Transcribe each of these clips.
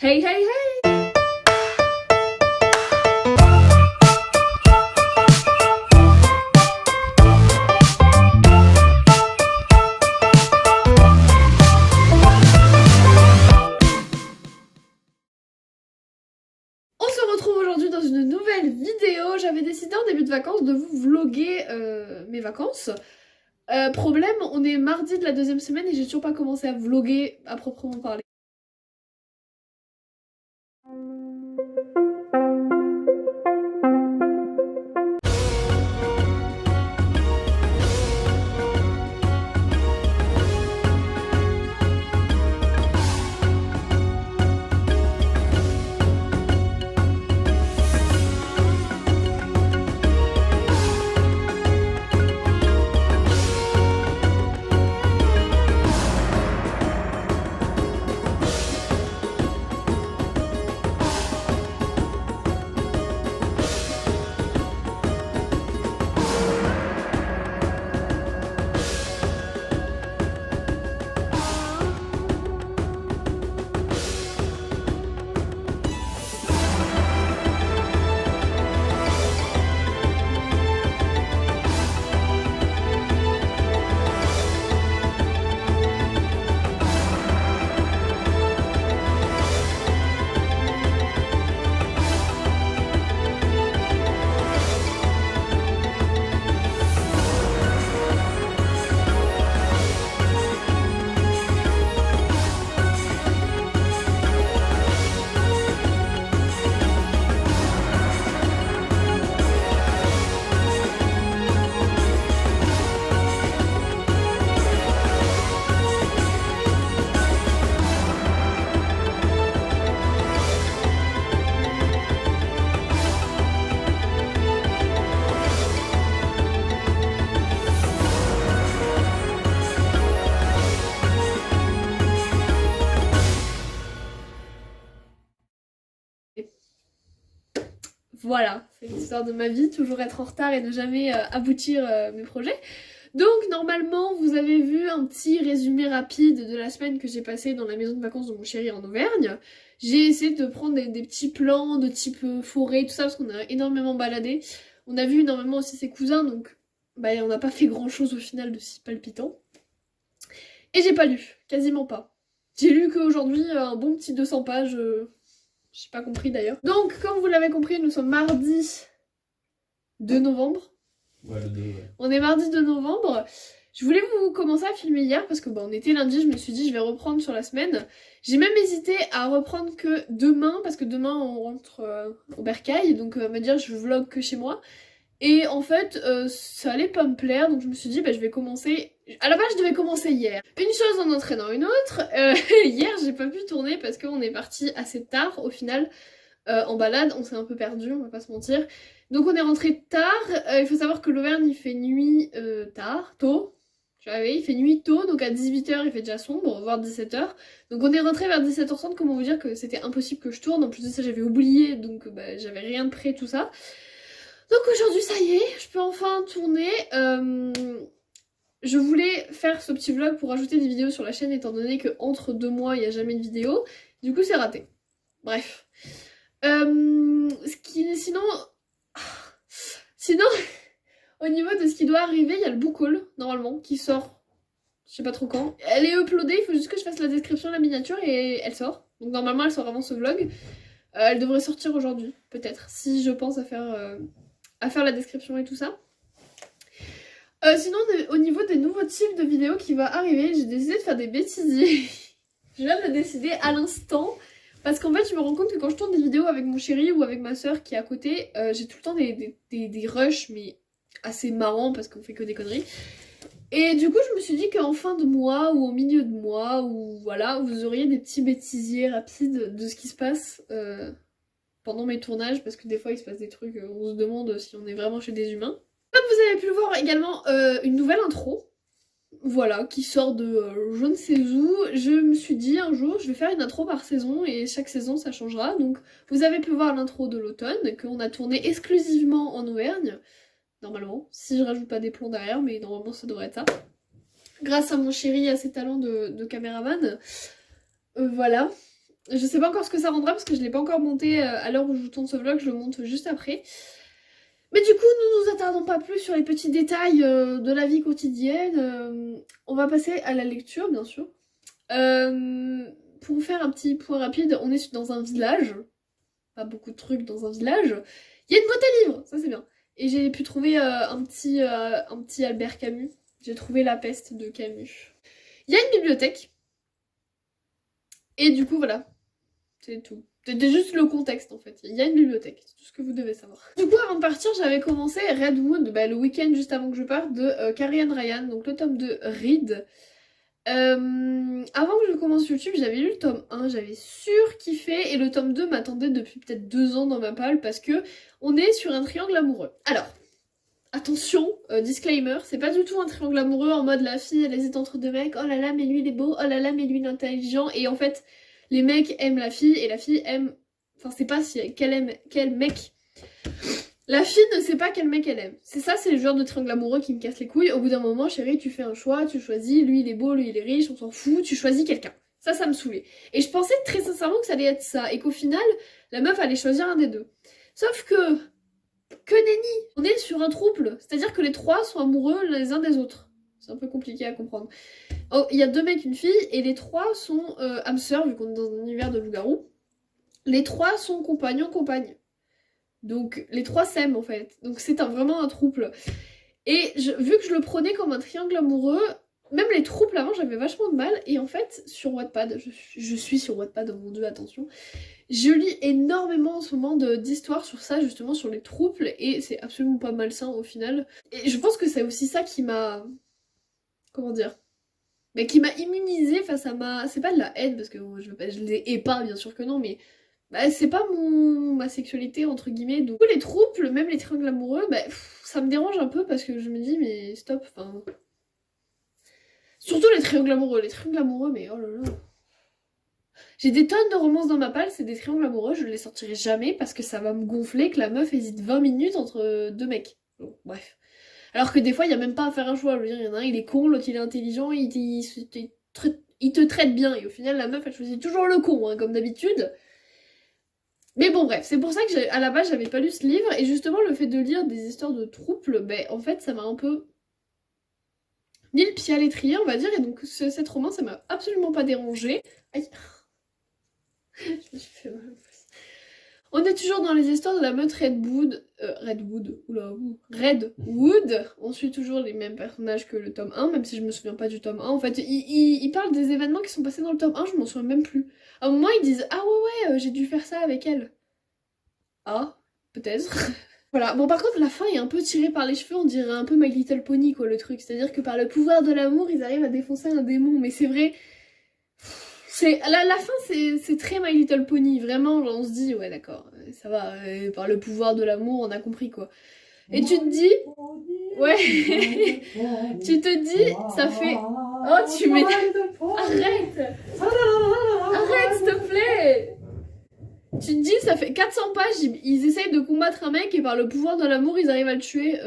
Hey hey hey! On se retrouve aujourd'hui dans une nouvelle vidéo. J'avais décidé en début de vacances de vous vlogger mes vacances. Problème, on est mardi de la deuxième semaine et j'ai toujours pas commencé à vlogger à proprement parler. Voilà, c'est l'histoire de ma vie, toujours être en retard et ne jamais aboutir mes projets. Donc normalement vous avez vu un petit résumé rapide de la semaine que j'ai passée dans la maison de vacances de mon chéri en Auvergne. J'ai essayé de prendre des petits plans de type forêt, tout ça, parce qu'on a énormément baladé. On a vu énormément aussi ses cousins, donc bah, on n'a pas fait grand chose au final de si palpitant. Et j'ai pas lu, quasiment pas. J'ai lu qu'aujourd'hui un bon petit 200 pages, j'ai pas compris d'ailleurs. Donc comme vous l'avez compris, nous sommes mardi 2 novembre. Ouais, le 2, ouais. On est mardi 2 novembre. Je voulais vous commencer à filmer hier parce que on était lundi, je me suis dit je vais reprendre sur la semaine. J'ai même hésité à reprendre que demain parce que demain on rentre au bercail, donc me dire je vlog que chez moi. Et en fait ça allait pas me plaire, donc je me suis dit je vais commencer. À la base je devais commencer hier. Une chose en entraînant une autre. Hier j'ai pas pu tourner parce qu'on est parti assez tard au final. En balade, on s'est un peu perdu, on va pas se mentir. Donc on est rentré tard, il faut savoir que l'Auvergne il fait nuit tôt. Il fait nuit tôt, donc à 18h il fait déjà sombre, voire 17h. Donc on est rentré vers 17h30, comment vous dire que c'était impossible que je tourne, en plus de ça j'avais oublié, donc j'avais rien de prêt, tout ça. Donc aujourd'hui ça y est, je peux enfin tourner. Je voulais faire ce petit vlog pour ajouter des vidéos sur la chaîne étant donné que entre 2 mois il n'y a jamais de vidéo. Du coup c'est raté. Bref. Sinon, au niveau de ce qui doit arriver, il y a le book haul, normalement, qui sort, je sais pas trop quand. Elle est uploadée, il faut juste que je fasse la description, la miniature, et elle sort. Donc normalement, elle sort avant ce vlog. Elle devrait sortir aujourd'hui, peut-être, si je pense à faire la description et tout ça. Sinon, au niveau des nouveaux types de vidéos qui vont arriver, j'ai décidé de faire des bêtisiers. Je viens de le décider à l'instant. Parce qu'en fait, je me rends compte que quand je tourne des vidéos avec mon chéri ou avec ma soeur qui est à côté, j'ai tout le temps des rushs, mais assez marrants parce qu'on fait que des conneries. Et du coup, je me suis dit qu'en fin de mois ou au milieu de mois, ou voilà, vous auriez des petits bêtisiers rapides de ce qui se passe pendant mes tournages, parce que des fois, il se passe des trucs, on se demande si on est vraiment chez des humains. Comme vous avez pu le voir également, une nouvelle intro. Voilà, qui sort de je ne sais où. Je me suis dit un jour je vais faire une intro par saison et chaque saison ça changera. Donc vous avez pu voir l'intro de l'automne qu'on a tourné exclusivement en Auvergne. Normalement, si je rajoute pas des plombs derrière, mais normalement ça devrait être ça. Grâce à mon chéri, à ses talents de caméraman. Voilà. Je sais pas encore ce que ça rendra parce que je l'ai pas encore monté à l'heure où je tourne ce vlog, je le monte juste après. Mais du coup, nous nous attardons pas plus sur les petits détails de la vie quotidienne. On va passer à la lecture, bien sûr. Pour vous faire un petit point rapide, on est dans un village. Pas beaucoup de trucs dans un village. Il y a une boîte à livres, ça c'est bien. Et j'ai pu trouver un petit Albert Camus. J'ai trouvé La Peste de Camus. Il y a une bibliothèque. Et du coup, voilà. C'est tout. C'était juste le contexte en fait. Il y a une bibliothèque, c'est tout ce que vous devez savoir. Du coup, avant de partir, j'avais commencé Redwood, le week-end juste avant que je parte, de Carrie Ann Ryan, donc le tome de Read. Avant que je commence YouTube, j'avais lu le tome 1, j'avais surkiffé, et le tome 2 m'attendait depuis peut-être 2 ans dans ma palle parce que on est sur un triangle amoureux. Alors, attention, disclaimer, c'est pas du tout un triangle amoureux en mode la fille elle hésite entre deux mecs, oh là là mais lui il est beau, oh là là mais lui il est intelligent, et en fait les mecs aiment la fille et la fille aime... Enfin c'est pas si qu'elle aime quel mec. La fille ne sait pas quel mec elle aime. C'est ça, c'est le genre de triangle amoureux qui me casse les couilles. Au bout d'un moment, chérie, tu fais un choix, tu choisis, lui il est beau, lui il est riche, on s'en fout, tu choisis quelqu'un. Ça me saoulait. Et je pensais très sincèrement que ça allait être ça, et qu'au final, la meuf allait choisir un des deux. Sauf que nenni, on est sur un trouble, c'est-à-dire que les trois sont amoureux les uns des autres. C'est un peu compliqué à comprendre. Oh, il y a 2 mecs, une fille, et les 3 sont âmes sœurs, vu qu'on est dans un univers de loup-garou. Les 3 sont compagnons-compagnes. Donc les 3 s'aiment en fait. Donc c'est vraiment un trouble. Et vu que je le prenais comme un triangle amoureux, même les trouples avant j'avais vachement de mal. Et en fait sur Wattpad, je suis sur Wattpad, oh mon dieu attention, je lis énormément en ce moment d'histoires sur ça, justement sur les trouples. Et c'est absolument pas malsain au final. Et je pense que c'est aussi ça qui m'a... Comment dire, mais qui m'a immunisée face à ma... C'est pas de la haine, parce que je les hais pas, bien sûr que non, mais... Bah, c'est pas ma sexualité, entre guillemets. Donc les trouples, même les triangles amoureux, bah, ça me dérange un peu, parce que je me dis, mais stop, enfin... Surtout les triangles amoureux, mais oh là là... J'ai des tonnes de romances dans ma palle, c'est des triangles amoureux, je les sortirai jamais, parce que ça va me gonfler que la meuf hésite 20 minutes entre 2 mecs. Bon, bref. Alors que des fois, il y a même pas à faire un choix. Je veux dire, il y en a un, il est con, l'autre, il est intelligent, il te traite bien. Et au final, la meuf, elle choisit toujours le con, hein, comme d'habitude. Mais bon, bref, c'est pour ça que à la base, j'avais pas lu ce livre. Et justement, le fait de lire des histoires de trouples, ben, en fait, ça m'a un peu mis le pied à l'étrier, on va dire. Et donc, cette romance, ça m'a absolument pas dérangée. Aïe. Je me suis fait mal. On est toujours dans les histoires de la meute Redwood. Redwood. On suit toujours les mêmes personnages que le tome 1, même si je me souviens pas du tome 1. En fait, ils parlent des événements qui sont passés dans le tome 1, je m'en souviens même plus. À un moment, ils disent ah ouais, j'ai dû faire ça avec elle. Ah, peut-être. Voilà, bon par contre la fin est un peu tirée par les cheveux, on dirait un peu My Little Pony quoi le truc. C'est-à-dire que par le pouvoir de l'amour, ils arrivent à défoncer un démon, mais c'est vrai... La fin c'est très My Little Pony, vraiment, genre, on se dit ouais d'accord, ça va, par le pouvoir de l'amour on a compris quoi. Et tu te dis, ouais, tu te dis, ça fait, oh tu mets, arrête, arrête s'il te plaît. Tu te dis, ça fait 400 pages, ils essayent de combattre un mec et par le pouvoir de l'amour ils arrivent à le tuer,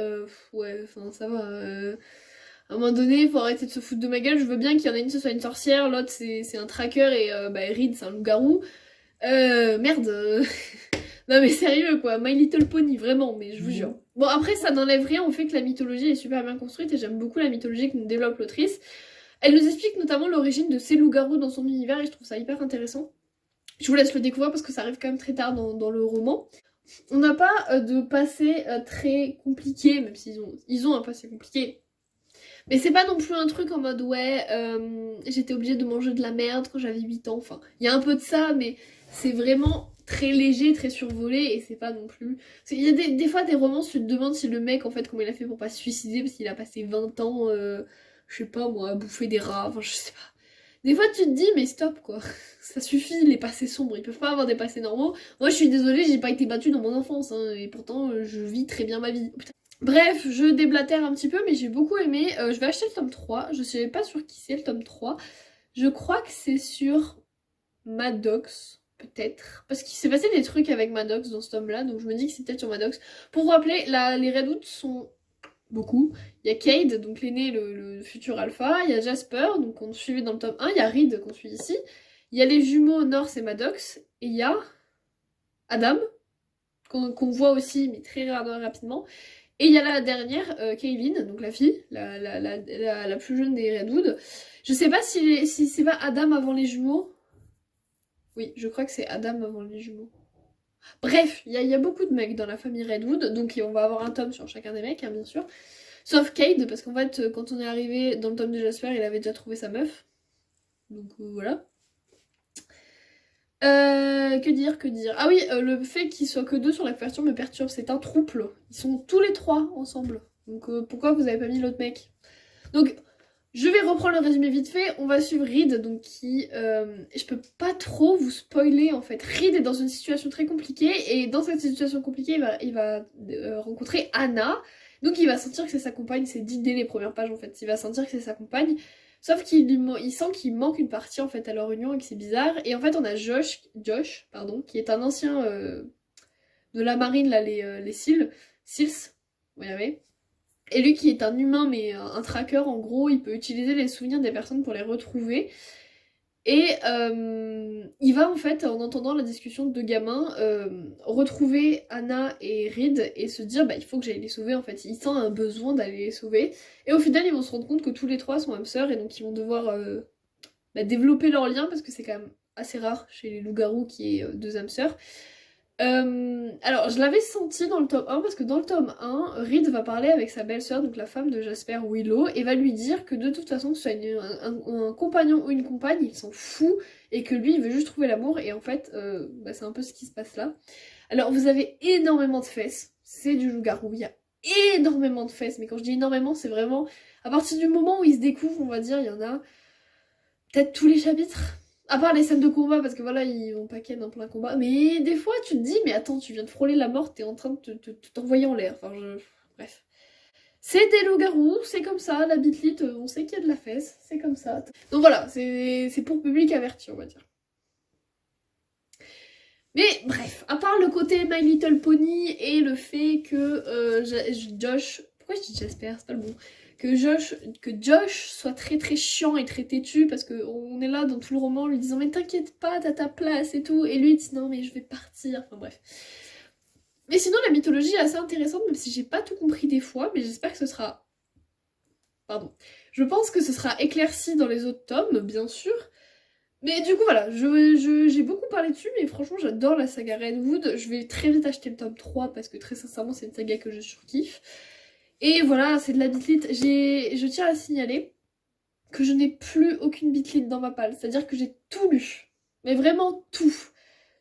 ouais, enfin ça va... À un moment donné, faut arrêter de se foutre de ma gueule. Je veux bien qu'il y en ait une, ce soit une sorcière, l'autre c'est un tracker et Reed c'est un loup-garou. Merde. Non mais sérieux quoi, My Little Pony, vraiment, mais je vous jure. Bon après ça n'enlève rien au fait que la mythologie est super bien construite et j'aime beaucoup la mythologie que nous développe l'autrice. Elle nous explique notamment l'origine de ces loups-garous dans son univers et je trouve ça hyper intéressant. Je vous laisse le découvrir parce que ça arrive quand même très tard dans le roman. On n'a pas de passé très compliqué, même s'ils ont un passé compliqué. Mais c'est pas non plus un truc en mode ouais, j'étais obligée de manger de la merde quand j'avais 8 ans. Enfin, il y a un peu de ça, mais c'est vraiment très léger, très survolé et c'est pas non plus... Il y a des fois des romans, tu te demandes si le mec, en fait, comment il a fait pour pas se suicider parce qu'il a passé 20 ans, je sais pas moi, à bouffer des rats, enfin je sais pas. Des fois tu te dis mais stop quoi, ça suffit les passés sombres, ils peuvent pas avoir des passés normaux. Moi je suis désolée, j'ai pas été battue dans mon enfance, hein, et pourtant je vis très bien ma vie. Putain. Bref, je déblatère un petit peu, mais j'ai beaucoup aimé. Je vais acheter le tome 3. Je sais pas sur qui c'est le tome 3. Je crois que c'est sur Maddox, peut-être. Parce qu'il s'est passé des trucs avec Maddox dans ce tome-là, donc je me dis que c'est peut-être sur Maddox. Pour vous rappeler, les Redwoods sont beaucoup. Il y a Cade, donc l'aîné, le futur alpha. Il y a Jasper, donc qu'on suivait dans le tome 1. Il y a Reed, qu'on suit ici. Il y a les jumeaux North et Maddox, et il y a Adam, qu'on voit aussi, mais très rapidement. Et il y a la dernière, Kaylin, donc la fille, la plus jeune des Redwood. Je sais pas si c'est pas Adam avant les jumeaux. Oui, je crois que c'est Adam avant les jumeaux. Bref, il y a beaucoup de mecs dans la famille Redwood, donc on va avoir un tome sur chacun des mecs, hein, bien sûr. Sauf Cade, parce qu'en fait, quand on est arrivé dans le tome de Jasper, il avait déjà trouvé sa meuf. Donc voilà. Que dire. Ah oui, le fait qu'ils soient que deux sur la couverture me perturbe, c'est un trouble. Ils sont tous les trois ensemble. Donc pourquoi vous avez pas mis l'autre mec? Donc, je vais reprendre le résumé vite fait. On va suivre Reed, donc qui... je peux pas trop vous spoiler, en fait. Reed est dans une situation très compliquée, et dans cette situation compliquée, il va rencontrer Anna. Donc il va sentir que c'est sa compagne, c'est dit dès les premières pages, en fait. Il va sentir que c'est sa compagne. Sauf il sent qu'il manque une partie, en fait, à leur union, et que c'est bizarre. Et en fait, on a Josh, qui est un ancien de la marine, là, les SEALs. Vous voyez. Et lui qui est un humain mais un tracker en gros, il peut utiliser les souvenirs des personnes pour les retrouver. Et il va en fait, en entendant la discussion de deux gamins, retrouver Anna et Reed et se dire bah il faut que j'aille les sauver en fait. Il sent un besoin d'aller les sauver. Et au final ils vont se rendre compte que tous les trois sont âmes sœurs et donc ils vont devoir développer leur lien parce que c'est quand même assez rare chez les loups-garous qu'il y ait deux âmes sœurs. Alors je l'avais senti dans le tome 1 parce que dans le tome 1, Reed va parler avec sa belle-sœur, donc la femme de Jasper, Willow, et va lui dire que de toute façon que ce soit un compagnon ou une compagne, il s'en fout et que lui il veut juste trouver l'amour et en fait c'est un peu ce qui se passe là. Alors vous avez énormément de fesses, c'est du loup-garou, il y a énormément de fesses, mais quand je dis énormément c'est vraiment à partir du moment où ils se découvrent, on va dire, il y en a peut-être tous les chapitres. À part les scènes de combat, parce que voilà, ils vont paquet dans plein combat. Mais des fois, tu te dis, mais attends, tu viens de frôler la mort, t'es en train de t'envoyer en l'air. Enfin, bref. C'est des loups-garous, c'est comme ça, la bitlite, on sait qu'il y a de la fesse, c'est comme ça. Donc voilà, c'est pour public averti, on va dire. Mais bref, à part le côté My Little Pony et le fait que Josh... Pourquoi je dis Jasper? C'est pas le bon. Que Josh soit très très chiant et très têtu parce qu'on est là dans tout le roman lui disant mais t'inquiète pas, t'as ta place et tout. Et lui il dit non mais je vais partir, enfin bref. Mais sinon la mythologie est assez intéressante même si j'ai pas tout compris des fois, mais j'espère que ce sera... Pardon. Je pense que ce sera éclairci dans les autres tomes, bien sûr. Mais du coup voilà, j'ai beaucoup parlé dessus, mais franchement j'adore la saga Redwood. Je vais très vite acheter le tome 3 parce que très sincèrement c'est une saga que je surkiffe. Et voilà, c'est de la bitlite. Je tiens à signaler que je n'ai plus aucune bitlite dans ma palle. C'est-à-dire que j'ai tout lu. Mais vraiment tout.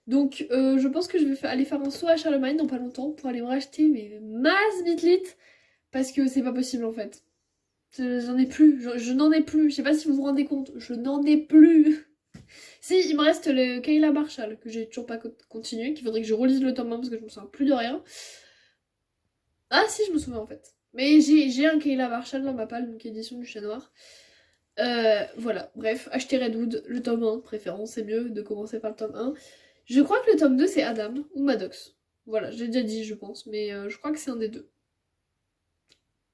Donc je pense que je vais aller faire un saut à Charlemagne dans pas longtemps pour aller me racheter mes masses bitlite. Parce que c'est pas possible en fait. J'en ai plus. Je n'en ai plus. Je sais pas si vous vous rendez compte. Je n'en ai plus. Si, il me reste le Kayla Marshall que j'ai toujours pas continué. Qu'il faudrait que je relise le tome 1 parce que je me souviens plus de rien. Ah si, je me souviens en fait. Mais j'ai un Kayla Marshall dans ma palle, donc édition du Chat Noir. Voilà, bref, achetez Redwood, le tome 1, préférence, c'est mieux de commencer par le tome 1. Je crois que le tome 2 c'est Adam ou Maddox. Voilà, j'ai déjà dit je pense, mais je crois que c'est un des deux.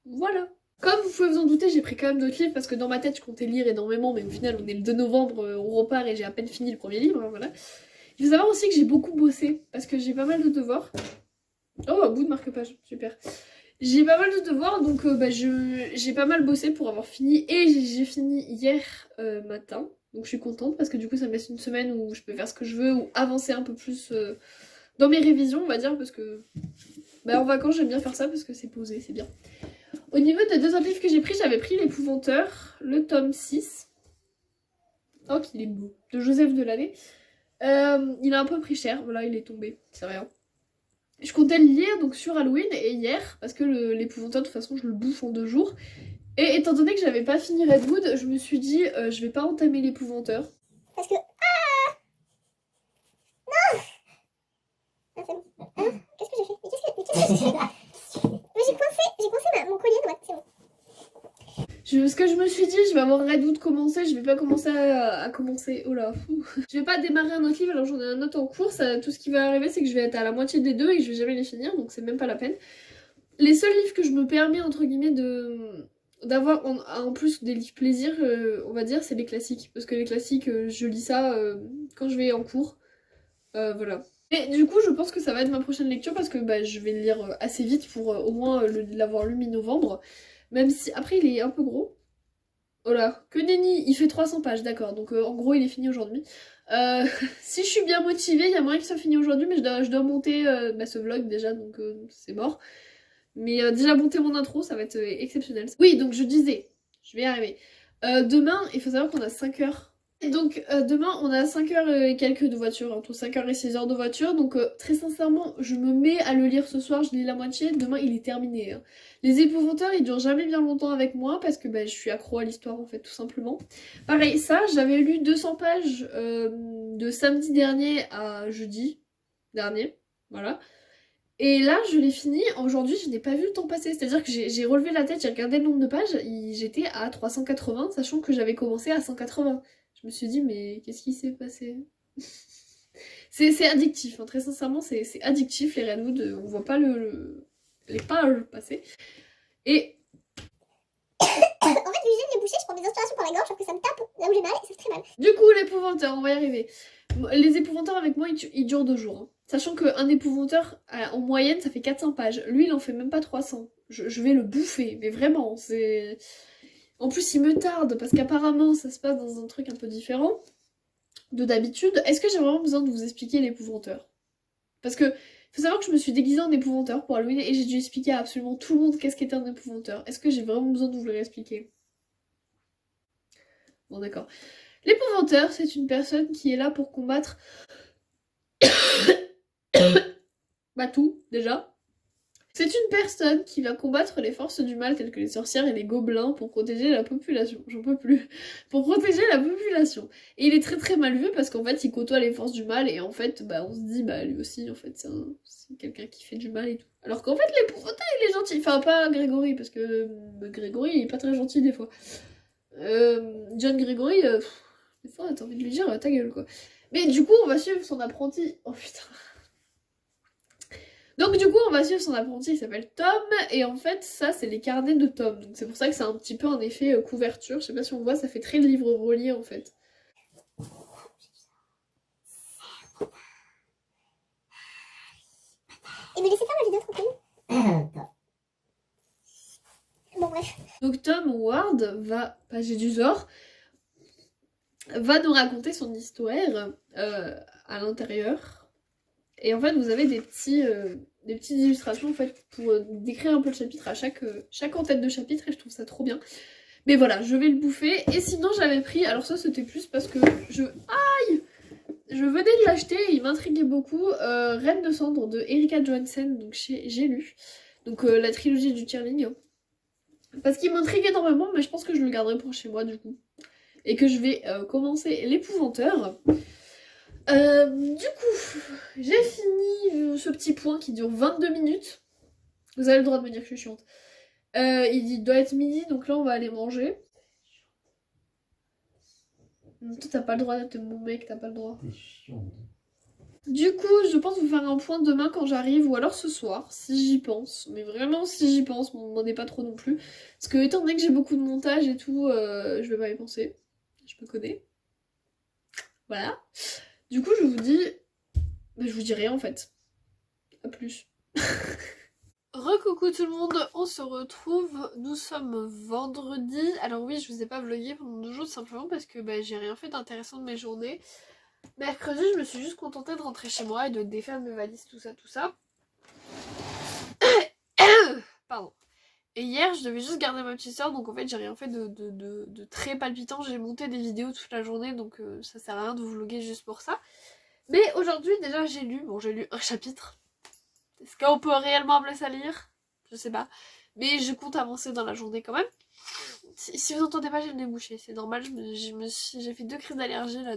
Voilà. Comme vous pouvez vous en douter, j'ai pris quand même d'autres livres parce que dans ma tête je comptais lire énormément, mais au final on est le 2 novembre, on repart et j'ai à peine fini le premier livre, hein, voilà. Il faut savoir aussi que j'ai beaucoup bossé parce que j'ai pas mal de devoirs. Oh, un bout de marque-page, super. J'ai pas mal de devoirs, donc j'ai pas mal bossé pour avoir fini. Et j'ai fini hier matin. Donc je suis contente parce que du coup ça me laisse une semaine où je peux faire ce que je veux ou avancer un peu plus dans mes révisions, on va dire. Parce que en vacances j'aime bien faire ça parce que c'est posé, c'est bien. Au niveau des deux autres livres que j'ai pris, j'avais pris L'Épouvanteur, le tome 6. Oh qu'il est beau. De Joseph Delaney. Il a un peu pris cher, voilà il est tombé, c'est rien. Je comptais le lire donc sur Halloween et hier, parce que l'Épouvanteur de toute façon je le bouffe en 2 jours. Et étant donné que j'avais pas fini Redwood, je me suis dit je vais pas entamer l'Épouvanteur. Parce que... Ah non. Ah c'est bon. Hein? Qu'est-ce que j'ai fait? Mais qu'est-ce que j'ai fait? Mais j'ai coincé mon collier de droite, c'est bon. Ce que je me suis dit, je vais avoir Redwood commencer, je vais pas commencer à commencer. Oh là, fou. Je vais pas démarrer un autre livre alors j'en ai un autre en cours. Tout ce qui va arriver, c'est que je vais être à la moitié des deux et que je vais jamais les finir, donc c'est même pas la peine. Les seuls livres que je me permets, entre guillemets, d'avoir en plus des livres plaisir, on va dire, c'est les classiques. Parce que les classiques, je lis ça quand je vais en cours. Voilà. Et du coup, je pense que ça va être ma prochaine lecture parce que bah, je vais le lire assez vite pour au moins l'avoir lu mi-novembre. Même si après, il est un peu gros. Oh là, que nenni, il fait 300 pages, d'accord. Donc en gros, il est fini aujourd'hui. Si je suis bien motivée, il y a moyen qu'il soit fini aujourd'hui, mais je dois monter bah, ce vlog déjà, donc c'est mort. Mais déjà monter mon intro, ça va être exceptionnel. Oui, donc je disais, je vais y arriver. Demain, il faut savoir qu'on a 5 heures. Donc demain, on a 5 heures et quelques de voiture, entre 5 heures et 6 heures de voiture. Donc très sincèrement, je me mets à le lire ce soir, je lis la moitié, demain il est terminé. Hein. Les épouvanteurs, ils durent jamais bien longtemps avec moi parce que bah, je suis accro à l'histoire en fait, tout simplement. Pareil, ça, j'avais lu 200 pages de samedi dernier à jeudi dernier, voilà. Et là, je l'ai fini. Aujourd'hui, je n'ai pas vu le temps passer. C'est-à-dire que j'ai relevé la tête, j'ai regardé le nombre de pages. J'étais à 380, sachant que j'avais commencé à 180. Je me suis dit, mais qu'est-ce qui s'est passé? C'est addictif, hein. Très sincèrement, c'est addictif les Redwood. On voit pas les pages passer. Et En fait, vu que j'aime les boucher, je prends des inspirations par la gorge, sauf que ça me tape là où j'ai mal et ça fait très mal. du coup, l'épouvanteur, on va y arriver. Les épouvanteurs avec moi, ils durent 2 jours. Hein. Sachant qu'un épouvanteur, en moyenne, ça fait 400 pages. Lui, il en fait même pas 300. Je vais le bouffer, mais vraiment, c'est... En plus, il me tarde, parce qu'apparemment, ça se passe dans un truc un peu différent de d'habitude. Est-ce que j'ai vraiment besoin de vous expliquer l'épouvanteur? Parce que, faut savoir que je me suis déguisée en épouvanteur pour Halloween, et j'ai dû expliquer à absolument tout le monde qu'est-ce qu'était un épouvanteur. Est-ce que j'ai vraiment besoin de vous le réexpliquer? Bon, d'accord. L'épouvanteur, c'est une personne qui est là pour combattre... bah tout, déjà. C'est une personne qui va combattre les forces du mal telles que les sorcières et les gobelins pour protéger la population. J'en peux plus. Pour protéger la population. Et il est très très mal vu parce qu'en fait il côtoie les forces du mal et en fait bah on se dit bah lui aussi en fait c'est quelqu'un qui fait du mal et tout. Alors qu'en fait l'épouvanteur il est gentil. Enfin pas Grégory parce que Grégory il est pas très gentil des fois. John Grégory, des fois t'as envie de lui dire ta gueule quoi. Mais du coup on va suivre son apprenti. Oh putain. Donc du coup on va suivre son apprenti, il s'appelle Tom, et en fait ça c'est les carnets de Tom, donc c'est pour ça que c'est un petit peu un effet couverture, je sais pas si on voit, ça fait très livre relié en fait. Et me laissez faire ma vidéo tranquille. Bon bref. Donc Tom Ward va, Page du Zor, va nous raconter son histoire à l'intérieur, et en fait vous avez des petites illustrations en fait pour décrire un peu le chapitre à chaque en-tête de chapitre, et je trouve ça trop bien. Mais voilà, je vais le bouffer. Et sinon, j'avais pris... Alors ça, c'était plus parce que Aïe! Je venais de l'acheter, il m'intriguait beaucoup. Reine de cendre de Erika Johansen, donc j'ai lu. Donc la trilogie du Tierling. Parce qu'il m'intrigue énormément, mais je pense que je le garderai pour chez moi, du coup. Et que je vais commencer l'épouvanteur. Du coup, j'ai fini ce petit point qui dure 22 minutes. Vous avez le droit de me dire que je suis chiante. Il doit être midi, donc là on va aller manger. Toi t'as pas le droit d'être mon mec, t'as pas le droit. T'es chiant. Du coup, je pense vous faire un point demain quand j'arrive, ou alors ce soir, si j'y pense. Mais vraiment, si j'y pense, m'en demandez pas trop non plus. Parce que étant donné que j'ai beaucoup de montage et tout, je vais pas y penser. Je me connais. Voilà. Du coup, je vous dis... je vous dis rien en fait. À plus. Recoucou tout le monde, on se retrouve, nous sommes vendredi. Alors oui, je vous ai pas vlogué pendant 2 jours simplement parce que j'ai rien fait d'intéressant de mes journées. Mercredi, je me suis juste contentée de rentrer chez moi et de défaire mes valises, tout ça, tout ça. Pardon. Et hier, je devais juste garder ma petite soeur, donc en fait, j'ai rien fait de très palpitant. J'ai monté des vidéos toute la journée, donc ça sert à rien de vous vloguer juste pour ça. Mais aujourd'hui, déjà, j'ai lu un chapitre. Est-ce qu'on peut réellement appeler ça lire? Je sais pas. Mais je compte avancer dans la journée quand même. Si vous entendez pas, j'ai le nez bouché, c'est normal. J'ai fait 2 crises d'allergie là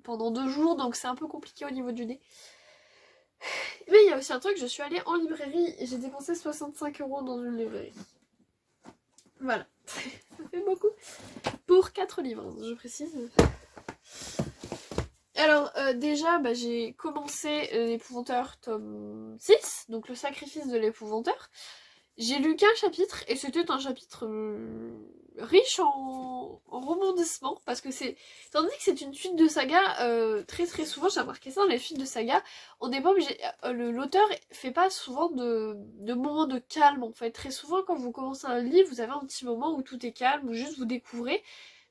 pendant 2 jours, donc c'est un peu compliqué au niveau du nez. Mais il y a aussi un truc, je suis allée en librairie et j'ai dépensé 65 € dans une librairie. Voilà. Ça fait beaucoup. Pour 4 livres, je précise. Alors déjà, j'ai commencé l'épouvanteur tome 6, donc le sacrifice de l'épouvanteur. J'ai lu qu'un chapitre et c'était un chapitre riche en rebondissements parce que c'est, étant donné que c'est une suite de saga, très très souvent j'ai remarqué ça dans les suites de saga, on n'est pas obligé, l'auteur fait pas souvent de moments de calme en fait. Très souvent quand vous commencez un livre, vous avez un petit moment où tout est calme, où juste vous découvrez.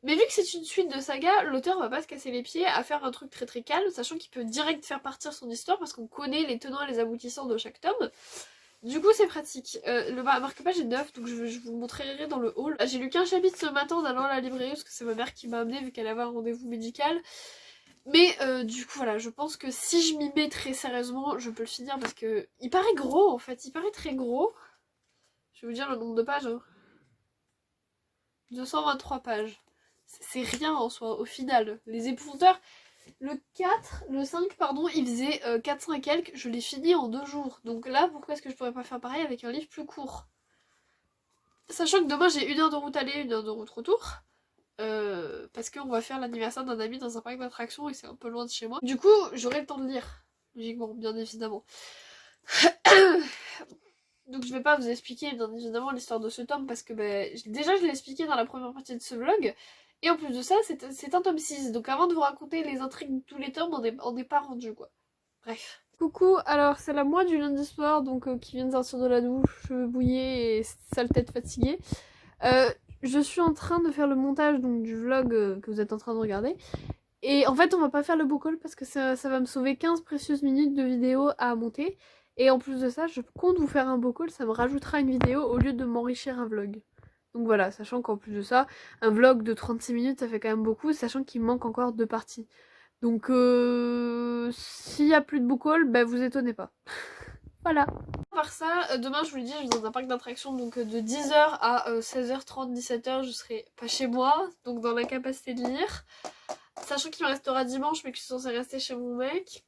Mais vu que c'est une suite de saga, l'auteur va pas se casser les pieds à faire un truc très très calme, sachant qu'il peut direct faire partir son histoire parce qu'on connaît les tenants et les aboutissants de chaque tome. Du coup, c'est pratique. Le marque-page est neuf, donc je vous montrerai dans le haul. J'ai lu qu'un chapitre ce matin en allant à la librairie, parce que c'est ma mère qui m'a amené vu qu'elle avait un rendez-vous médical. Mais du coup, voilà, je pense que si je m'y mets très sérieusement, je peux le finir, parce que il paraît gros, en fait. Il paraît très gros. Je vais vous dire le nombre de pages. Hein. 223 pages. C'est rien en soi, au final. Les épouvanteurs... Le 5, pardon, il faisait 400 et quelques, je l'ai fini en 2 jours. Donc là, pourquoi est-ce que je pourrais pas faire pareil avec un livre plus court? Sachant que demain j'ai 1 heure de route aller, 1 heure de route retour. Parce qu'on va faire l'anniversaire d'un ami dans un parc d'attractions et c'est un peu loin de chez moi. Du coup, j'aurai le temps de lire. Logiquement, bien évidemment. Donc je vais pas vous expliquer bien évidemment l'histoire de ce tome parce que déjà je l'ai expliqué dans la première partie de ce vlog. Et en plus de ça, c'est un tome 6. Donc avant de vous raconter les intrigues de tous les tomes, on n'est pas rendu quoi. Bref. Coucou, alors c'est la moi du lundi soir, donc qui vient de sortir de la douche, cheveux bouillés et sale tête fatiguée. Je suis en train de faire le montage donc, du vlog que vous êtes en train de regarder. Et en fait on va pas faire le book haul parce que ça va me sauver 15 précieuses minutes de vidéo à monter. Et en plus de ça, je compte vous faire un book haul, ça me rajoutera une vidéo au lieu de m'enrichir un vlog. Donc voilà, sachant qu'en plus de ça, un vlog de 36 minutes ça fait quand même beaucoup, sachant qu'il me manque encore 2 parties. Donc s'il y a plus de book haul, vous étonnez pas. Voilà. À part ça, demain je vous le dis, je vais dans un parc d'attractions donc de 10h à 16h30, 17h, je serai pas chez moi, donc dans l'incapacité de lire. Sachant qu'il me restera dimanche mais que je suis censée rester chez mon mec.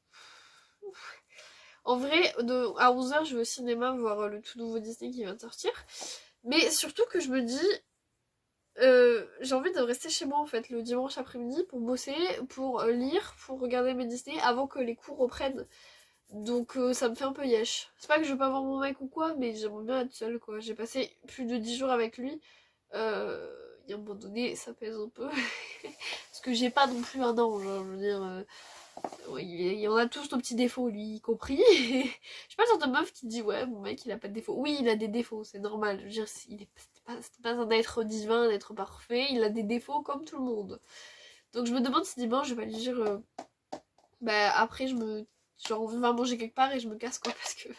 En vrai, à 11h je vais au cinéma voir le tout nouveau Disney qui vient de sortir. Mais surtout que je me dis, j'ai envie de rester chez moi en fait le dimanche après-midi pour bosser, pour lire, pour regarder mes Disney avant que les cours reprennent. Donc ça me fait un peu yesh. C'est pas que je veux pas voir mon mec ou quoi, mais j'aimerais bien être seule quoi. J'ai passé plus de 10 jours avec lui. Il y a un moment donné, ça pèse un peu. Parce que j'ai pas non plus un ange, hein, je veux dire. Il y en a tous nos petits défauts, lui y compris. Je suis pas le genre de meuf qui dit ouais, mon mec il a pas de défauts. Oui, il a des défauts, c'est normal. Je veux dire, c'est pas un être divin, un être parfait. Il a des défauts comme tout le monde. Donc je me demande si dimanche je vais lui dire. Après genre on va manger quelque part et je me casse quoi parce que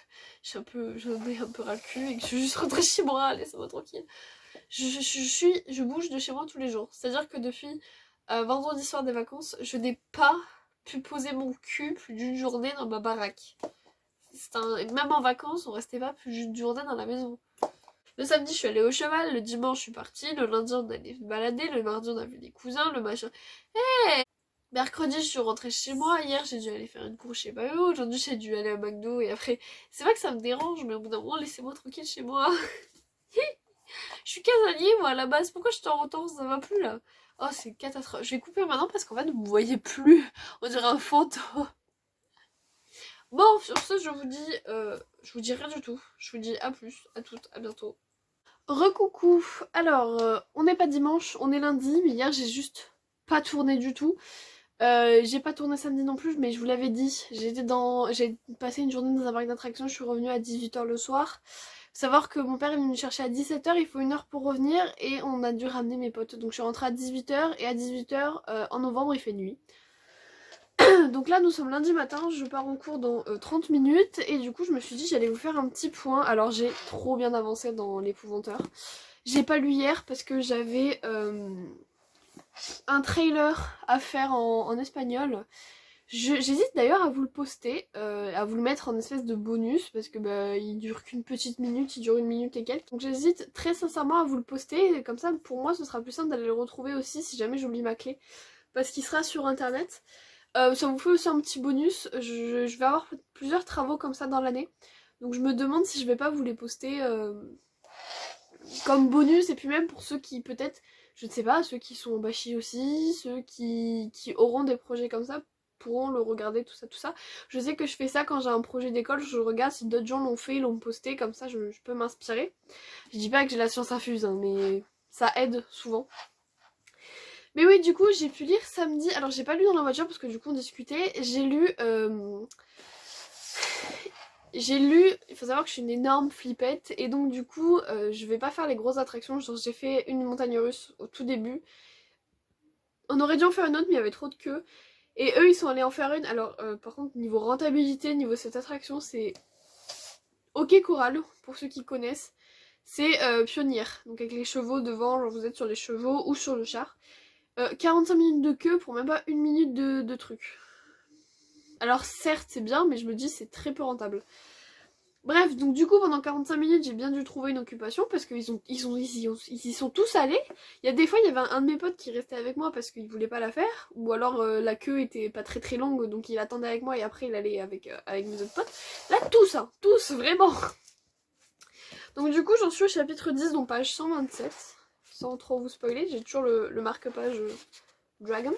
j'en ai un peu ras le cul et que je suis juste rentrée chez moi, laissez-moi tranquille. Je bouge de chez moi tous les jours. C'est-à-dire que depuis vendredi soir des vacances, je n'ai pas pu poser mon cul plus d'une journée dans ma baraque. Même en vacances, on restait pas plus d'une journée dans la maison. Le samedi, je suis allée au cheval, le dimanche, je suis partie, le lundi, on allait se balader, le mardi, on a vu des cousins, le machin. Mercredi, je suis rentrée chez moi. Hier, j'ai dû aller faire une course chez pas où. Aujourd'hui, j'ai dû aller à McDo. Et après, c'est vrai que ça me dérange, mais au bout d'un moment, laissez-moi tranquille chez moi. Je suis casanier, moi, à la base. Pourquoi je t'en retourne? Ça va plus, là. Oh, c'est catastrophe. Je vais couper maintenant parce qu'en fait, vous me voyez plus. On dirait un fantôme. Bon, sur ce, je vous dis rien du tout. Je vous dis à plus, à toutes, à bientôt. Recoucou. Alors, on n'est pas dimanche, on est lundi, mais hier, j'ai juste pas tourné du tout. J'ai pas tourné samedi non plus, mais je vous l'avais dit, j'ai passé une journée dans un parc d'attractions, je suis revenue à 18h le soir. Faut savoir que mon père est venu me chercher à 17h, il faut 1 heure pour revenir, et on a dû ramener mes potes. Donc je suis rentrée à 18h, et à 18h, en novembre, il fait nuit. Donc là, nous sommes lundi matin, je pars en cours dans 30 minutes, et du coup, je me suis dit j'allais vous faire un petit point. Alors j'ai trop bien avancé dans l'épouvanteur. J'ai pas lu hier parce que j'avais un trailer à faire en espagnol. J'hésite d'ailleurs à vous le poster, à vous le mettre en espèce de bonus parce que il dure qu'une petite minute, il dure 1 minute et quelques. Donc j'hésite très sincèrement à vous le poster, et comme ça pour moi ce sera plus simple d'aller le retrouver aussi si jamais j'oublie ma clé. Parce qu'il sera sur internet. Ça vous fait aussi un petit bonus, je vais avoir plusieurs travaux comme ça dans l'année. Donc je me demande si je vais pas vous les poster comme bonus, et puis même pour ceux qui peut-être, je ne sais pas, ceux qui sont en bachis aussi, ceux qui auront des projets comme ça, pourront le regarder, tout ça, tout ça. Je sais que je fais ça quand j'ai un projet d'école, je regarde si d'autres gens l'ont fait, l'ont posté, comme ça je peux m'inspirer. Je dis pas que j'ai la science infuse, hein, mais ça aide souvent. Mais oui, du coup, j'ai pu lire samedi. Alors, j'ai pas lu dans la voiture parce que du coup, on discutait. J'ai lu. Il faut savoir que je suis une énorme flippette. Et donc, du coup, je vais pas faire les grosses attractions. Genre, j'ai fait une montagne russe au tout début. On aurait dû en faire une autre, mais il y avait trop de queue. Et eux, ils sont allés en faire une. Alors, par contre, niveau rentabilité, niveau cette attraction, c'est. Ok Coral, pour ceux qui connaissent. C'est pionnière. Donc, avec les chevaux devant, genre, vous êtes sur les chevaux ou sur le char. 45 minutes de queue pour même pas une minute de truc. Alors certes c'est bien, mais je me dis c'est très peu rentable. Bref, donc du coup pendant 45 minutes j'ai bien dû trouver une occupation parce qu'ils y sont tous allés. Il y a des fois il y avait un de mes potes qui restait avec moi parce qu'il voulait pas la faire, ou alors la queue était pas très très longue donc il attendait avec moi et après il allait avec mes autres potes. Là tous, hein, tous vraiment. Donc du coup j'en suis au chapitre 10, donc page 127. Sans trop vous spoiler, j'ai toujours le marque-page Dragon.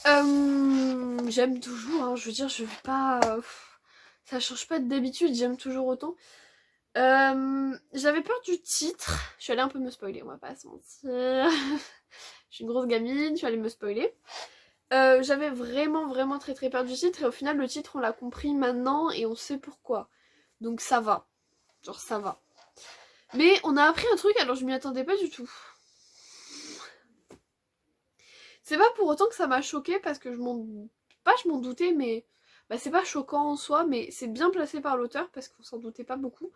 J'aime toujours, hein, je veux dire, je veux pas. Ça change pas d'habitude, j'aime toujours autant. J'avais peur du titre. Je suis allée un peu me spoiler, on va pas se mentir. Je suis une grosse gamine, je suis allée me spoiler. J'avais vraiment très très peur du titre et au final le titre on l'a compris maintenant et on sait pourquoi. Donc ça va. Genre ça va. Mais on a appris un truc alors je m'y attendais pas du tout. C'est pas pour autant que ça m'a choquée parce que je m'en doutais, mais bah, c'est pas choquant en soi, mais c'est bien placé par l'auteur parce qu'on s'en doutait pas beaucoup.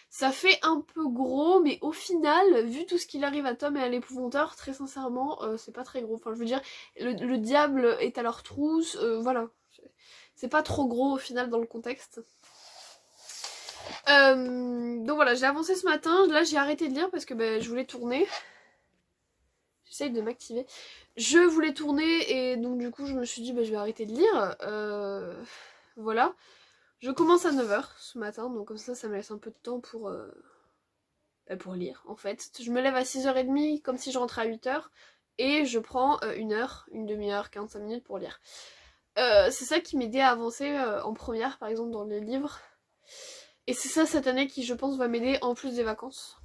Ça fait un peu gros, mais au final, vu tout ce qu'il arrive à Tom et à l'épouvanteur, très sincèrement, c'est pas très gros. Enfin, je veux dire, le diable est à leur trousse, voilà. C'est pas trop gros au final dans le contexte. Donc voilà, j'ai avancé ce matin. Là, j'ai arrêté de lire parce que bah, je voulais tourner. J'essaye de m'activer. Je voulais tourner et donc du coup je me suis dit bah, je vais arrêter de lire. Voilà. Je commence à 9h ce matin, donc comme ça me laisse un peu de temps pour lire en fait. Je me lève à 6h30 comme si je rentrais à 8h et je prends une heure, une demi-heure, 45 minutes pour lire. C'est ça qui m'aidait à avancer en première par exemple dans les livres. Et c'est ça cette année qui je pense va m'aider en plus des vacances.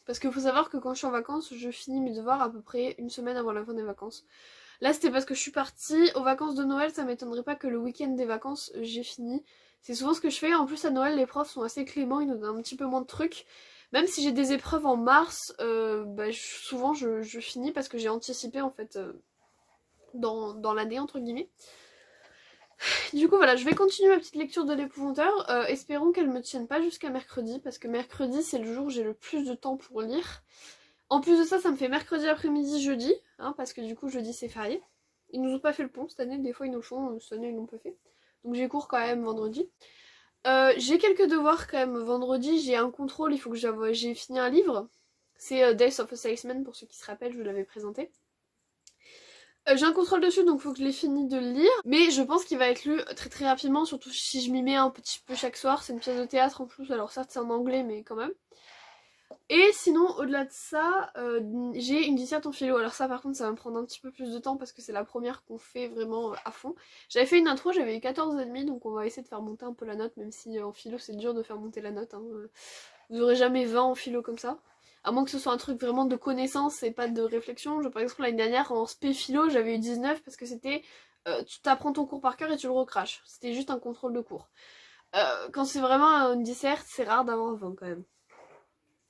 Parce qu'il faut savoir que quand je suis en vacances, je finis mes devoirs à peu près une semaine avant la fin des vacances. Là, c'était parce que je suis partie aux vacances de Noël, ça m'étonnerait pas que le week-end des vacances, j'ai fini. C'est souvent ce que je fais. En plus, à Noël, les profs sont assez cléments, ils nous donnent un petit peu moins de trucs. Même si j'ai des épreuves en mars, souvent je finis parce que j'ai anticipé en fait dans l'année, entre guillemets. Du coup voilà, je vais continuer ma petite lecture de l'épouvanteur. Espérons qu'elle me tienne pas jusqu'à mercredi, parce que mercredi c'est le jour où j'ai le plus de temps pour lire. En plus de ça, ça me fait mercredi après-midi, jeudi, hein, parce que du coup jeudi c'est férié. Ils nous ont pas fait le pont cette année, des fois ils nous le font, cette année ils l'ont pas fait. Donc j'ai cours quand même vendredi. J'ai quelques devoirs quand même vendredi, j'ai un contrôle, il faut que j'ai fini un livre. C'est Days of a Salesman pour ceux qui se rappellent, je vous l'avais présenté. J'ai un contrôle dessus donc faut que je l'ai fini de le lire. Mais je pense qu'il va être lu très très rapidement, surtout si je m'y mets un petit peu chaque soir. C'est une pièce de théâtre en plus, alors certes c'est en anglais mais quand même. Et sinon au-delà de ça, j'ai une disserte en philo. Alors ça par contre ça va me prendre un petit peu plus de temps parce que c'est la première qu'on fait vraiment à fond. J'avais fait une intro, j'avais eu 14,5 donc on va essayer de faire monter un peu la note, même si en philo c'est dur de faire monter la note. Hein. Vous aurez jamais 20 en philo comme ça. À moins que ce soit un truc vraiment de connaissance et pas de réflexion. Par exemple, l'année dernière, en spé philo, j'avais eu 19 parce que c'était tu t'apprends ton cours par cœur et tu le recraches. C'était juste un contrôle de cours. Quand c'est vraiment une disserte, c'est rare d'avoir 20 quand même.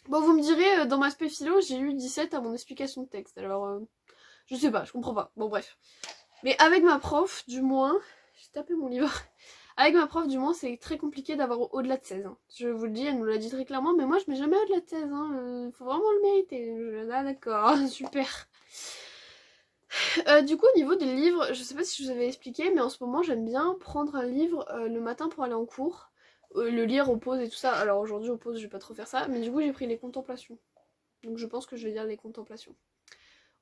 Bon, vous me direz, dans ma spé philo, j'ai eu 17 à mon explication de texte. Alors, je sais pas, je comprends pas. Bon, bref. Mais avec ma prof, du moins, j'ai tapé mon livre. Avec ma prof, du moins, c'est très compliqué d'avoir au-delà de 16. Hein. Je vous le dis, elle nous l'a dit très clairement, mais moi, je mets jamais au-delà de 16. Hein. Faut vraiment le mériter. Ah, d'accord, super. Du coup, au niveau des livres, je sais pas si je vous avais expliqué, mais en ce moment, j'aime bien prendre un livre le matin pour aller en cours. Le lire aux pauses et tout ça. Alors aujourd'hui, aux pauses, je vais pas trop faire ça, mais du coup, j'ai pris les contemplations. Donc je pense que je vais lire les contemplations.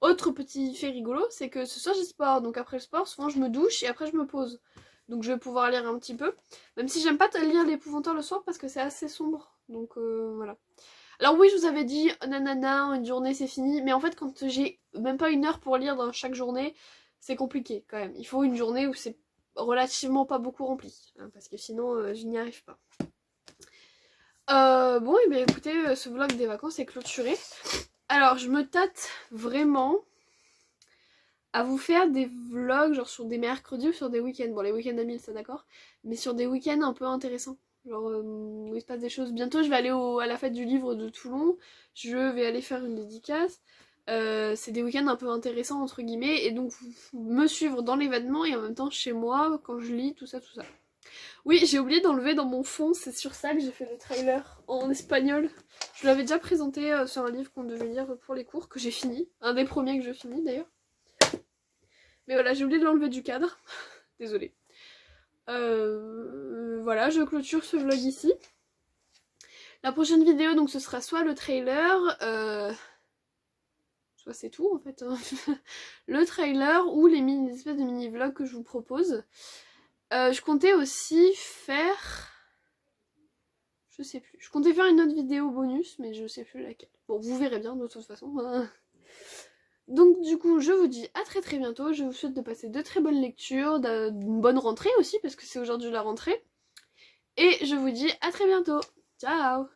Autre petit fait rigolo, c'est que ce soir j'ai sport, donc après le sport, souvent je me douche et après je me pose. Donc je vais pouvoir lire un petit peu. Même si j'aime pas lire l'épouvanteur le soir parce que c'est assez sombre. Donc voilà. Alors oui, je vous avais dit, nanana, une journée c'est fini. Mais en fait, quand j'ai même pas une heure pour lire dans chaque journée, c'est compliqué quand même. Il faut une journée où c'est relativement pas beaucoup rempli, hein, parce que sinon je n'y arrive pas. Bon, et bien écoutez, ce vlog des vacances est clôturé. Alors, je me tâte vraiment à vous faire des vlogs genre sur des mercredis ou sur des week-ends. Bon, les week-ends à 1000, ça d'accord, mais sur des week-ends un peu intéressants. Genre où il se passe des choses. Bientôt, je vais aller à la fête du livre de Toulon. Je vais aller faire une dédicace. C'est des week-ends un peu intéressants entre guillemets. Et donc, me suivre dans l'événement et en même temps chez moi, quand je lis, tout ça, tout ça. Oui, j'ai oublié d'enlever dans mon fond, c'est sur ça que j'ai fait le trailer en espagnol. Je l'avais déjà présenté sur un livre qu'on devait lire pour les cours, que j'ai fini. Un des premiers que je finis d'ailleurs. Mais voilà, j'ai oublié de l'enlever du cadre. Désolée. Voilà, je clôture ce vlog ici. La prochaine vidéo, donc ce sera soit le trailer, soit c'est tout en fait. Hein. Le trailer ou les espèces de mini-vlogs que je vous propose. Je comptais aussi faire... Je sais plus. Je comptais faire une autre vidéo bonus, mais je sais plus laquelle. Bon, vous verrez bien de toute façon. Donc du coup, je vous dis à très très bientôt. Je vous souhaite de passer de très bonnes lectures, d'une bonne rentrée aussi, parce que c'est aujourd'hui la rentrée. Et je vous dis à très bientôt. Ciao!